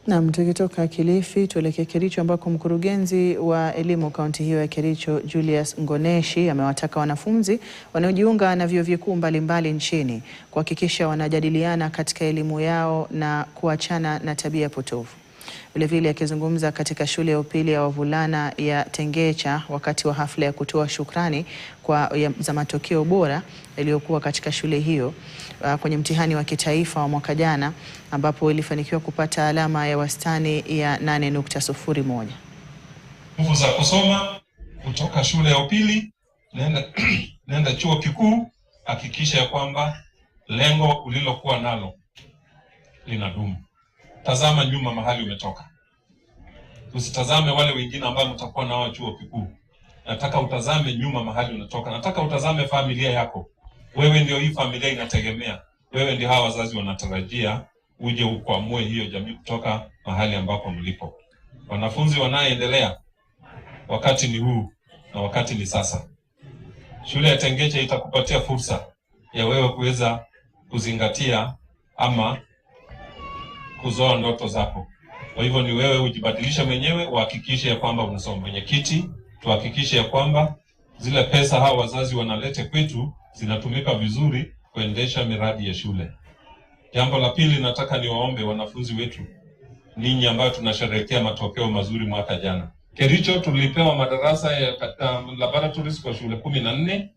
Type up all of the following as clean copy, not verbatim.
Na tukitoka Kilifi tuelekee Kericho ambako mkurugenzi wa elimu kaunti hiyo ya Kericho Julius Ngoneshi amewataka wanafunzi wanaojiunga na vyuo vikuu mbalimbali nchini kuhakikisha wanajadiliana katika elimu yao na kuachana na tabia potofu. Vilevile akizungumza katika shule ya upili ya wavulana ya Tengecha wakati wa hafla ya kutoa shukrani za matokeo bora yaliyokuwa katika shule hiyo kwenye mtihani wa kitaifa wa mwaka jana ambapo ilifanikiwa kupata alama ya wastani ya 8.01. Nguvu za kusoma kutoka shule ya upili nenda chuo kikuu, hakikisha ya kwamba lengo ulilokuwa nalo linadumu. Tazama nyuma mahali umetoka. Usitazame wale wengine ambao mtakuwa nao chuo kikuu. Nataka utazame nyuma mahali unatoka. Nataka utazame familia yako. Wewe ndio hii familia inategemea. Wewe ndio hawa wazazi wanatarajia uje ukwamue hiyo jamii kutoka mahali ambapo mlipo. Wanafunzi wanaendelea, wakati ni huu na wakati ni sasa. Shule ya Tengecha itakupatia fursa ya wewe kuweza kuzingatia ama kuzoa ndoto zako. Kwa hivyo ni wewe ujibadilisha mwenyewe, uhakikishe ya kwamba unasoma. Mwenyekiti, tuhakikishe ya kwamba zile pesa hao wazazi wanalete kwetu zinatumika vizuri kuendesha miradi ya shule. Jambo la pili, nataka niwaombe wanafunzi wetu, ninyi ambao tunasherehekea matokeo mazuri mwaka jana. Kericho tulipewa madarasa ya laboratories kwa shule 14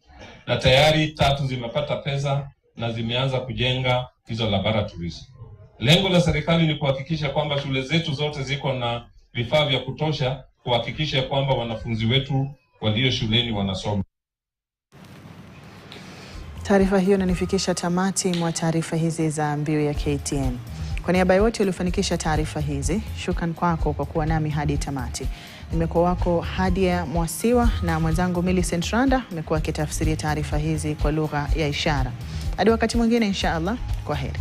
na tayari 3 zimepata pesa na zimeanza kujenga hizo laboratories. Lengo la serikali ni kuhakikisha kwamba shule zetu zote ziko na vifaa vya kutosha, kuhakikisha kwamba wanafunzi wetu walio shuleni wanasoma. Taarifa hiyo inanifikisha tamati mwa taarifa hizi za Mbiu ya KTN. Kwa niaba ya wote waliofanikisha taarifa hizi, shukran kwako kwa kuwa nami hadi tamati. Nimekuwa wako Hadia Mwasiwa na mwenzangu Millicent Randa amekuwa akitafsiria taarifa hizi kwa lugha ya ishara. Hadi wakati mwingine insha Allah, kwaheri.